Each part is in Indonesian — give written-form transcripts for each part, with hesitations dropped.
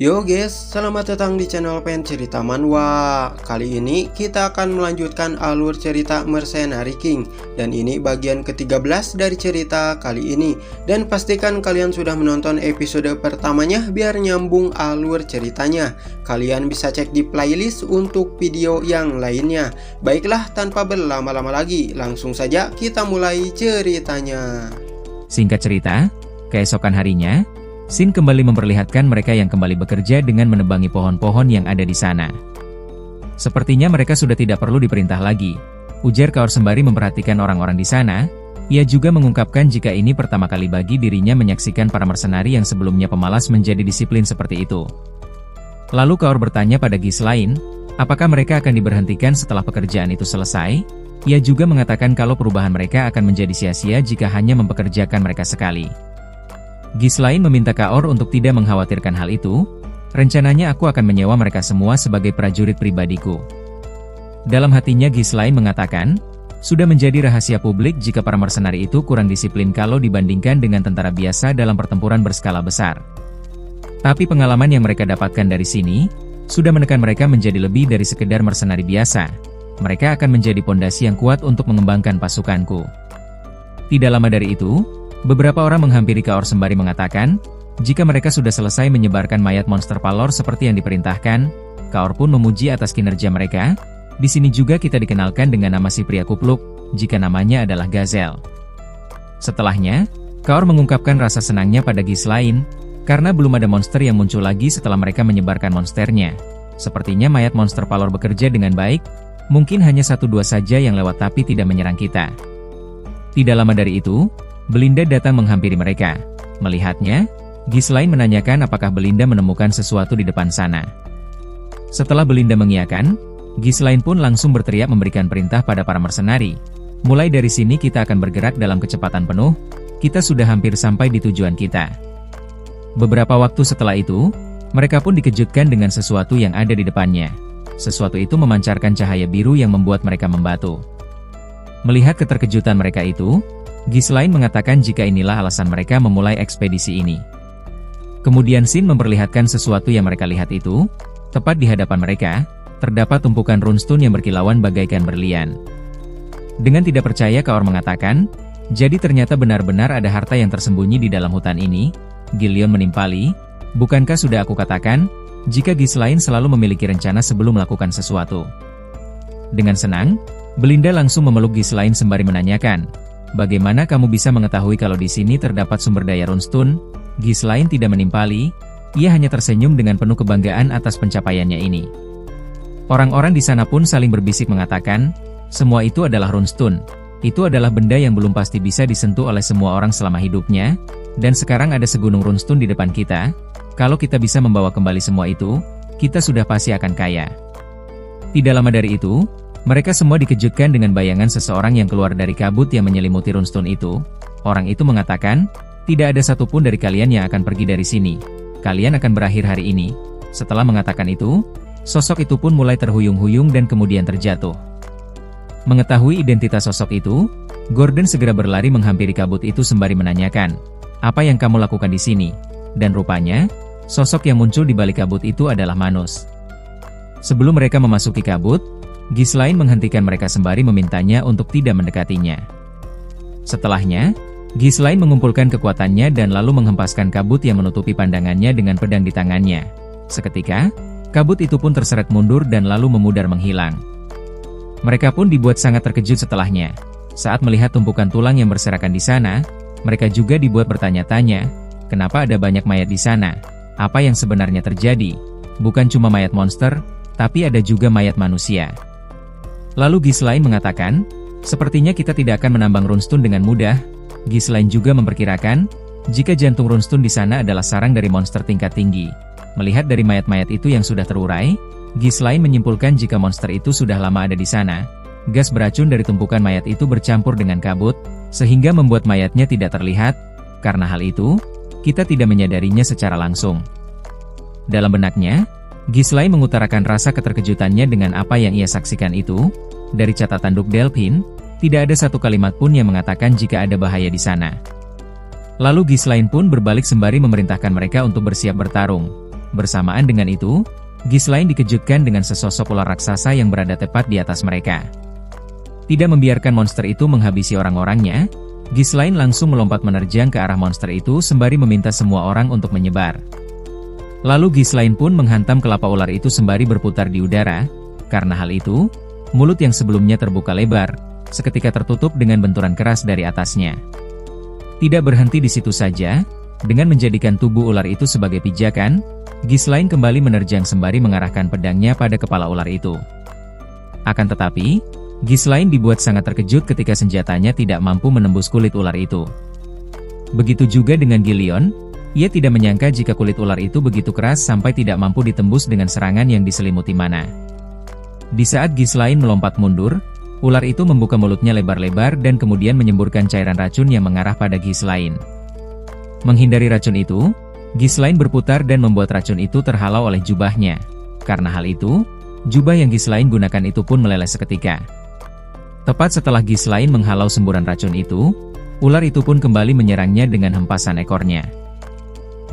Yo guys, selamat datang di channel Pen Cerita Manhwa. Kali ini kita akan melanjutkan alur cerita Mercenary King. Dan ini bagian ke-13 dari cerita kali ini. Dan pastikan kalian sudah menonton episode pertamanya biar nyambung alur ceritanya. Kalian bisa cek di playlist untuk video yang lainnya. Baiklah, tanpa berlama-lama lagi, langsung saja kita mulai ceritanya. Singkat cerita, keesokan harinya, Shin kembali memperlihatkan mereka yang kembali bekerja dengan menebangi pohon-pohon yang ada di sana. Sepertinya mereka sudah tidak perlu diperintah lagi, ujar Kaor sembari memperhatikan orang-orang di sana. Ia juga mengungkapkan jika ini pertama kali bagi dirinya menyaksikan para mersenari yang sebelumnya pemalas menjadi disiplin seperti itu. Lalu Kaor bertanya pada Ghislaine, apakah mereka akan diberhentikan setelah pekerjaan itu selesai? Ia juga mengatakan kalau perubahan mereka akan menjadi sia-sia jika hanya mempekerjakan mereka sekali. Ghislaine meminta Kaor untuk tidak mengkhawatirkan hal itu. Rencananya aku akan menyewa mereka semua sebagai prajurit pribadiku. Dalam hatinya Ghislaine mengatakan, sudah menjadi rahasia publik jika para mersenari itu kurang disiplin kalau dibandingkan dengan tentara biasa dalam pertempuran berskala besar. Tapi pengalaman yang mereka dapatkan dari sini, sudah menekan mereka menjadi lebih dari sekedar mersenari biasa. Mereka akan menjadi pondasi yang kuat untuk mengembangkan pasukanku. Tidak lama dari itu, beberapa orang menghampiri Kaor sembari mengatakan, jika mereka sudah selesai menyebarkan mayat monster Palor seperti yang diperintahkan. Kaor pun memuji atas kinerja mereka. Di sini juga kita dikenalkan dengan nama si pria kupluk, jika namanya adalah Gazelle. Setelahnya, Kaor mengungkapkan rasa senangnya pada Ghislaine, karena belum ada monster yang muncul lagi setelah mereka menyebarkan monsternya. Sepertinya mayat monster Palor bekerja dengan baik, mungkin hanya 1-2 saja yang lewat tapi tidak menyerang kita. Tidak lama dari itu, Belinda datang menghampiri mereka. Melihatnya, Ghislaine menanyakan apakah Belinda menemukan sesuatu di depan sana. Setelah Belinda mengiyakan, Ghislaine pun langsung berteriak memberikan perintah pada para mersenari. Mulai dari sini kita akan bergerak dalam kecepatan penuh, kita sudah hampir sampai di tujuan kita. Beberapa waktu setelah itu, mereka pun dikejutkan dengan sesuatu yang ada di depannya. Sesuatu itu memancarkan cahaya biru yang membuat mereka membatu. Melihat keterkejutan mereka itu, Ghislaine mengatakan jika inilah alasan mereka memulai ekspedisi ini. Kemudian Shin memperlihatkan sesuatu yang mereka lihat itu. Tepat di hadapan mereka, terdapat tumpukan runestone yang berkilauan bagaikan berlian. Dengan tidak percaya Kaor mengatakan, jadi ternyata benar-benar ada harta yang tersembunyi di dalam hutan ini. Gillion menimpali, bukankah sudah aku katakan, jika Ghislaine selalu memiliki rencana sebelum melakukan sesuatu. Dengan senang, Belinda langsung memeluk Ghislaine sembari menanyakan, bagaimana kamu bisa mengetahui kalau di sini terdapat sumber daya runestone? Ghislaine tidak menimpali, ia hanya tersenyum dengan penuh kebanggaan atas pencapaiannya ini. Orang-orang di sana pun saling berbisik mengatakan, semua itu adalah runestone. Itu adalah benda yang belum pasti bisa disentuh oleh semua orang selama hidupnya, dan sekarang ada segunung runestone di depan kita. Kalau kita bisa membawa kembali semua itu, kita sudah pasti akan kaya. Tidak lama dari itu, mereka semua dikejutkan dengan bayangan seseorang yang keluar dari kabut yang menyelimuti runestone itu. Orang itu mengatakan, tidak ada satupun dari kalian yang akan pergi dari sini. Kalian akan berakhir hari ini. Setelah mengatakan itu, sosok itu pun mulai terhuyung-huyung dan kemudian terjatuh. Mengetahui identitas sosok itu, Gordon segera berlari menghampiri kabut itu sembari menanyakan, apa yang kamu lakukan di sini? Dan rupanya, sosok yang muncul di balik kabut itu adalah Manus. Sebelum mereka memasuki kabut, Ghislaine menghentikan mereka sembari memintanya untuk tidak mendekatinya. Setelahnya, Ghislaine mengumpulkan kekuatannya dan lalu menghempaskan kabut yang menutupi pandangannya dengan pedang di tangannya. Seketika, kabut itu pun terseret mundur dan lalu memudar menghilang. Mereka pun dibuat sangat terkejut setelahnya. Saat melihat tumpukan tulang yang berserakan di sana, mereka juga dibuat bertanya-tanya, kenapa ada banyak mayat di sana? Apa yang sebenarnya terjadi? Bukan cuma mayat monster, tapi ada juga mayat manusia. Lalu Ghislaine mengatakan, sepertinya kita tidak akan menambang runestone dengan mudah. Ghislaine juga memperkirakan, jika jantung runestone di sana adalah sarang dari monster tingkat tinggi. Melihat dari mayat-mayat itu yang sudah terurai, Ghislaine menyimpulkan jika monster itu sudah lama ada di sana. Gas beracun dari tumpukan mayat itu bercampur dengan kabut, sehingga membuat mayatnya tidak terlihat. Karena hal itu, kita tidak menyadarinya secara langsung. Dalam benaknya, Ghislaine mengutarakan rasa keterkejutannya dengan apa yang ia saksikan itu. Dari catatan Duk Delphin, tidak ada satu kalimat pun yang mengatakan jika ada bahaya di sana. Lalu Ghislaine pun berbalik sembari memerintahkan mereka untuk bersiap bertarung. Bersamaan dengan itu, Ghislaine dikejutkan dengan sesosok ular raksasa yang berada tepat di atas mereka. Tidak membiarkan monster itu menghabisi orang-orangnya, Ghislaine langsung melompat menerjang ke arah monster itu sembari meminta semua orang untuk menyebar. Lalu Ghislaine pun menghantam kelapa ular itu sembari berputar di udara. Karena hal itu, mulut yang sebelumnya terbuka lebar, seketika tertutup dengan benturan keras dari atasnya. Tidak berhenti di situ saja, dengan menjadikan tubuh ular itu sebagai pijakan, Ghislaine kembali menerjang sembari mengarahkan pedangnya pada kepala ular itu. Akan tetapi, Ghislaine dibuat sangat terkejut ketika senjatanya tidak mampu menembus kulit ular itu. Begitu juga dengan Gilion, ia tidak menyangka jika kulit ular itu begitu keras sampai tidak mampu ditembus dengan serangan yang diselimuti mana. Di saat Ghislaine melompat mundur, ular itu membuka mulutnya lebar-lebar dan kemudian menyemburkan cairan racun yang mengarah pada Ghislaine. Menghindari racun itu, Ghislaine berputar dan membuat racun itu terhalau oleh jubahnya. Karena hal itu, jubah yang Ghislaine gunakan itu pun meleleh seketika. Tepat setelah Ghislaine menghalau semburan racun itu, ular itu pun kembali menyerangnya dengan hempasan ekornya.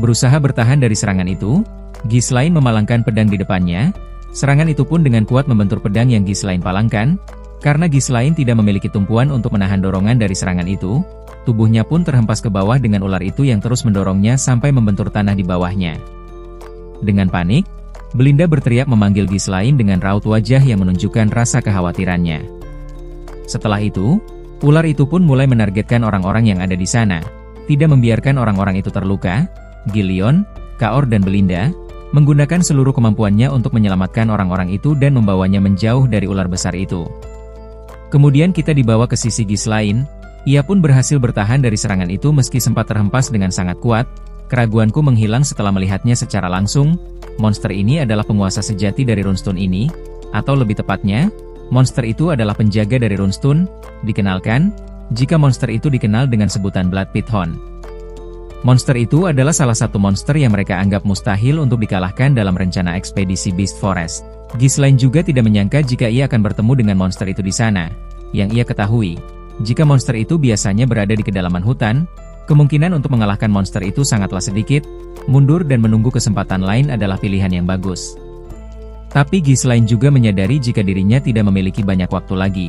Berusaha bertahan dari serangan itu, Ghislaine memalangkan pedang di depannya. Serangan itu pun dengan kuat membentur pedang yang Ghislaine palangkan. Karena Ghislaine tidak memiliki tumpuan untuk menahan dorongan dari serangan itu, tubuhnya pun terhempas ke bawah dengan ular itu yang terus mendorongnya sampai membentur tanah di bawahnya. Dengan panik, Belinda berteriak memanggil Ghislaine dengan raut wajah yang menunjukkan rasa kekhawatirannya. Setelah itu, ular itu pun mulai menargetkan orang-orang yang ada di sana. Tidak membiarkan orang-orang itu terluka, Gilion, Kaor dan Belinda menggunakan seluruh kemampuannya untuk menyelamatkan orang-orang itu dan membawanya menjauh dari ular besar itu. Kemudian kita dibawa ke sisi Ghislaine. Ia pun berhasil bertahan dari serangan itu meski sempat terhempas dengan sangat kuat. Keraguanku menghilang setelah melihatnya secara langsung. Monster ini adalah penguasa sejati dari runestone ini, atau lebih tepatnya, monster itu adalah penjaga dari runestone. Dikenalkan, jika monster itu dikenal dengan sebutan Blood Python. Monster itu adalah salah satu monster yang mereka anggap mustahil untuk dikalahkan dalam rencana ekspedisi Beast Forest. Ghislaine juga tidak menyangka jika ia akan bertemu dengan monster itu di sana. Yang ia ketahui, jika monster itu biasanya berada di kedalaman hutan, kemungkinan untuk mengalahkan monster itu sangatlah sedikit. Mundur dan menunggu kesempatan lain adalah pilihan yang bagus. Tapi Ghislaine juga menyadari jika dirinya tidak memiliki banyak waktu lagi.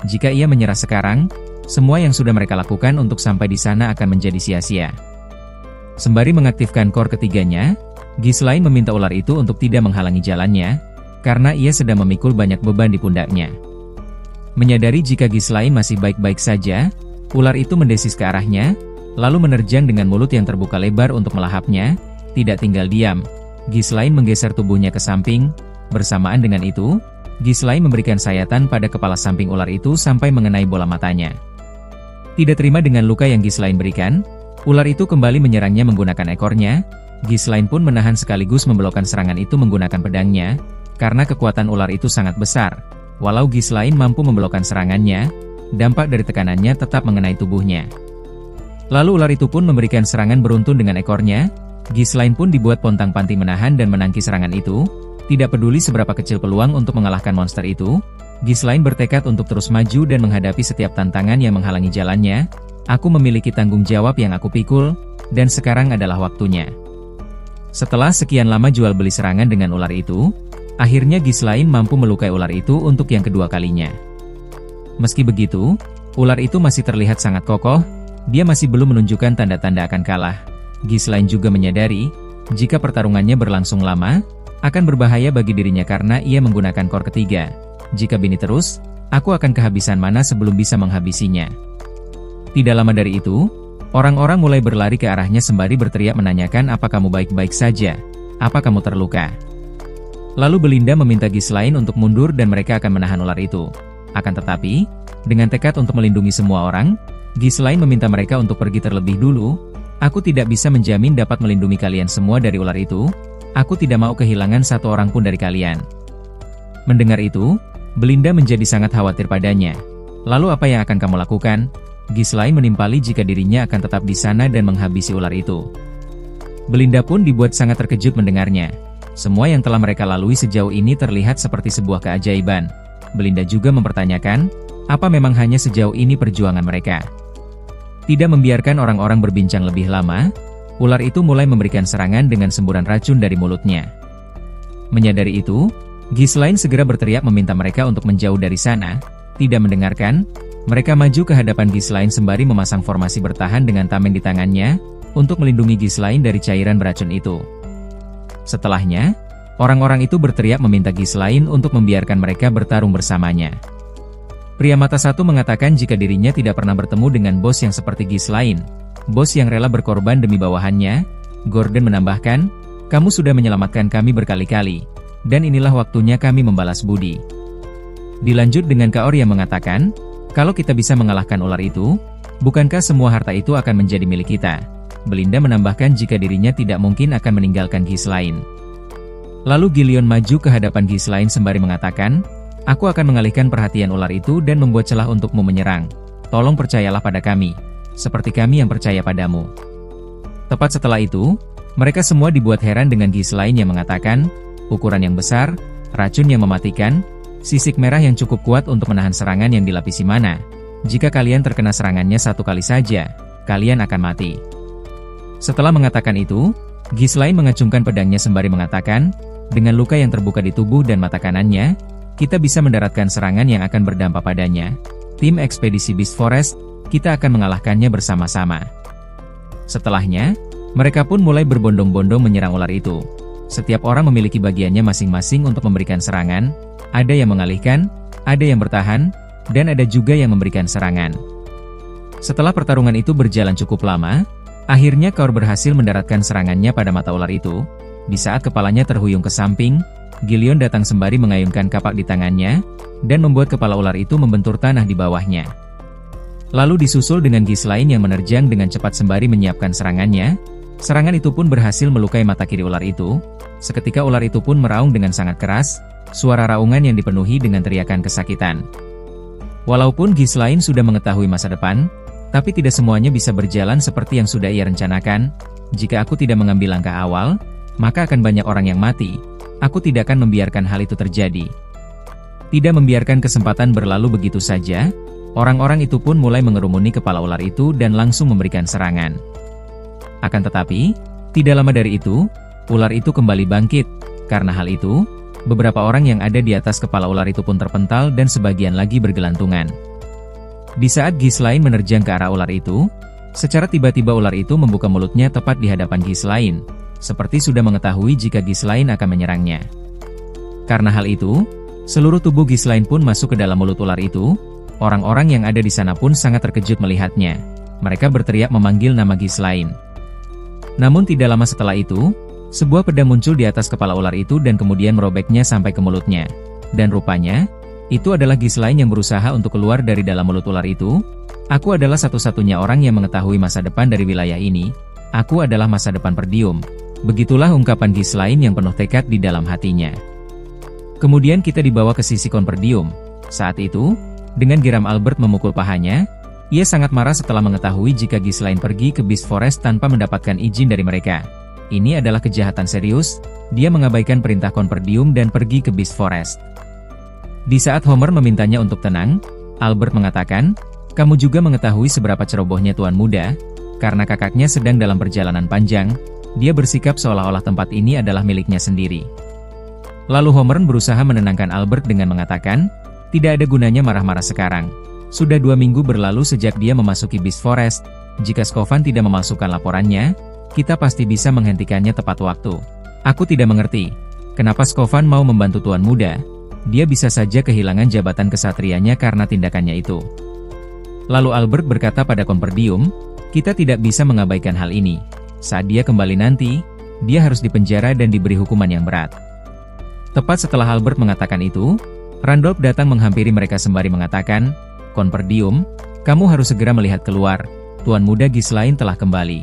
Jika ia menyerah sekarang, semua yang sudah mereka lakukan untuk sampai di sana akan menjadi sia-sia. Sembari mengaktifkan core ketiganya, Ghislaine meminta ular itu untuk tidak menghalangi jalannya, karena ia sedang memikul banyak beban di pundaknya. Menyadari jika Ghislaine masih baik-baik saja, ular itu mendesis ke arahnya, lalu menerjang dengan mulut yang terbuka lebar untuk melahapnya. Tidak tinggal diam, Ghislaine menggeser tubuhnya ke samping. Bersamaan dengan itu, Ghislaine memberikan sayatan pada kepala samping ular itu sampai mengenai bola matanya. Tidak terima dengan luka yang Ghislaine berikan, ular itu kembali menyerangnya menggunakan ekornya. Ghislaine pun menahan sekaligus membelokkan serangan itu menggunakan pedangnya. Karena kekuatan ular itu sangat besar, walau Ghislaine mampu membelokkan serangannya, dampak dari tekanannya tetap mengenai tubuhnya. Lalu ular itu pun memberikan serangan beruntun dengan ekornya. Ghislaine pun dibuat pontang-panting menahan dan menangkis serangan itu. Tidak peduli seberapa kecil peluang untuk mengalahkan monster itu, Ghislaine bertekad untuk terus maju dan menghadapi setiap tantangan yang menghalangi jalannya. Aku memiliki tanggung jawab yang aku pikul, dan sekarang adalah waktunya. Setelah sekian lama jual beli serangan dengan ular itu, akhirnya Ghislaine mampu melukai ular itu untuk yang kedua kalinya. Meski begitu, ular itu masih terlihat sangat kokoh. Dia masih belum menunjukkan tanda-tanda akan kalah. Ghislaine juga menyadari, jika pertarungannya berlangsung lama, akan berbahaya bagi dirinya karena ia menggunakan core ketiga. Jika begini terus, aku akan kehabisan mana sebelum bisa menghabisinya. Tidak lama dari itu, orang-orang mulai berlari ke arahnya sembari berteriak menanyakan apa kamu baik-baik saja, apa kamu terluka. Lalu Belinda meminta Ghislaine untuk mundur dan mereka akan menahan ular itu. Akan tetapi, dengan tekad untuk melindungi semua orang, Ghislaine meminta mereka untuk pergi terlebih dulu. Aku tidak bisa menjamin dapat melindungi kalian semua dari ular itu. Aku tidak mau kehilangan satu orang pun dari kalian. Mendengar itu, Belinda menjadi sangat khawatir padanya. Lalu apa yang akan kamu lakukan? Ghislaine menimpali jika dirinya akan tetap di sana dan menghabisi ular itu. Belinda pun dibuat sangat terkejut mendengarnya. Semua yang telah mereka lalui sejauh ini terlihat seperti sebuah keajaiban. Belinda juga mempertanyakan, apa memang hanya sejauh ini perjuangan mereka? Tidak membiarkan orang-orang berbincang lebih lama, ular itu mulai memberikan serangan dengan semburan racun dari mulutnya. Menyadari itu, Ghislaine segera berteriak meminta mereka untuk menjauh dari sana. Tidak mendengarkan, mereka maju ke hadapan Ghislaine sembari memasang formasi bertahan dengan tameng di tangannya, untuk melindungi Ghislaine dari cairan beracun itu. Setelahnya, orang-orang itu berteriak meminta Ghislaine untuk membiarkan mereka bertarung bersamanya. Pria mata satu mengatakan jika dirinya tidak pernah bertemu dengan bos yang seperti Ghislaine, bos yang rela berkorban demi bawahannya. Gordon menambahkan, "Kamu sudah menyelamatkan kami berkali-kali, dan inilah waktunya kami membalas budi." Dilanjut dengan Kaor yang mengatakan, "Kalau kita bisa mengalahkan ular itu, bukankah semua harta itu akan menjadi milik kita?" Belinda menambahkan jika dirinya tidak mungkin akan meninggalkan Ghislaine. Lalu Gillion maju ke hadapan Ghislaine sembari mengatakan, "Aku akan mengalihkan perhatian ular itu dan membuat celah untukmu menyerang. Tolong percayalah pada kami, seperti kami yang percaya padamu." Tepat setelah itu, mereka semua dibuat heran dengan Ghislaine yang mengatakan, "Ukuran yang besar, racun yang mematikan, sisik merah yang cukup kuat untuk menahan serangan yang dilapisi mana. Jika kalian terkena serangannya satu kali saja, kalian akan mati." Setelah mengatakan itu, Ghislaine mengacungkan pedangnya sembari mengatakan, "Dengan luka yang terbuka di tubuh dan mata kanannya, kita bisa mendaratkan serangan yang akan berdampak padanya. Tim ekspedisi Beast Forest, kita akan mengalahkannya bersama-sama." Setelahnya, mereka pun mulai berbondong-bondong menyerang ular itu. Setiap orang memiliki bagiannya masing-masing untuk memberikan serangan, ada yang mengalihkan, ada yang bertahan, dan ada juga yang memberikan serangan. Setelah pertarungan itu berjalan cukup lama, akhirnya Kaur berhasil mendaratkan serangannya pada mata ular itu. Di saat kepalanya terhuyung ke samping, Gillion datang sembari mengayunkan kapak di tangannya, dan membuat kepala ular itu membentur tanah di bawahnya. Lalu disusul dengan Ghislaine yang menerjang dengan cepat sembari menyiapkan serangannya. Serangan itu pun berhasil melukai mata kiri ular itu. Seketika ular itu pun meraung dengan sangat keras, suara raungan yang dipenuhi dengan teriakan kesakitan. Walaupun Ghislaine sudah mengetahui masa depan, tapi tidak semuanya bisa berjalan seperti yang sudah ia rencanakan. "Jika aku tidak mengambil langkah awal, maka akan banyak orang yang mati. Aku tidak akan membiarkan hal itu terjadi." Tidak membiarkan kesempatan berlalu begitu saja, orang-orang itu pun mulai mengerumuni kepala ular itu dan langsung memberikan serangan. Akan tetapi, tidak lama dari itu, ular itu kembali bangkit. Karena hal itu, beberapa orang yang ada di atas kepala ular itu pun terpental dan sebagian lagi bergelantungan. Di saat Ghislaine menerjang ke arah ular itu, secara tiba-tiba ular itu membuka mulutnya tepat di hadapan Ghislaine, seperti sudah mengetahui jika Ghislaine akan menyerangnya. Karena hal itu, seluruh tubuh Ghislaine pun masuk ke dalam mulut ular itu. Orang-orang yang ada di sana pun sangat terkejut melihatnya. Mereka berteriak memanggil nama Ghislaine. Namun tidak lama setelah itu, sebuah pedang muncul di atas kepala ular itu dan kemudian merobeknya sampai ke mulutnya. Dan rupanya, itu adalah Ghislaine yang berusaha untuk keluar dari dalam mulut ular itu. "Aku adalah satu-satunya orang yang mengetahui masa depan dari wilayah ini. Aku adalah masa depan Perdium." Begitulah ungkapan Ghislaine yang penuh tekad di dalam hatinya. Kemudian kita dibawa ke sisi Konperdium. Saat itu, dengan geram Albert memukul pahanya, ia sangat marah setelah mengetahui jika Ghislaine pergi ke Beast Forest tanpa mendapatkan izin dari mereka. Ini adalah kejahatan serius. Dia mengabaikan perintah Konperdium dan pergi ke Beast Forest. Di saat Homer memintanya untuk tenang, Albert mengatakan, "Kamu juga mengetahui seberapa cerobohnya Tuan Muda. Karena kakaknya sedang dalam perjalanan panjang, dia bersikap seolah-olah tempat ini adalah miliknya sendiri." Lalu Homer berusaha menenangkan Albert dengan mengatakan, "Tidak ada gunanya marah-marah sekarang. Sudah 2 minggu berlalu sejak dia memasuki Beast Forest. Jika Scofan tidak memasukkan laporannya, kita pasti bisa menghentikannya tepat waktu. Aku tidak mengerti, kenapa Scofan mau membantu Tuan Muda. Dia bisa saja kehilangan jabatan kesatrianya karena tindakannya itu." Lalu Albert berkata pada Konperdium, "Kita tidak bisa mengabaikan hal ini. Saat dia kembali nanti, dia harus dipenjara dan diberi hukuman yang berat." Tepat setelah Albert mengatakan itu, Randolph datang menghampiri mereka sembari mengatakan, "Konperdium, kamu harus segera melihat keluar. Tuan Muda Ghislaine telah kembali."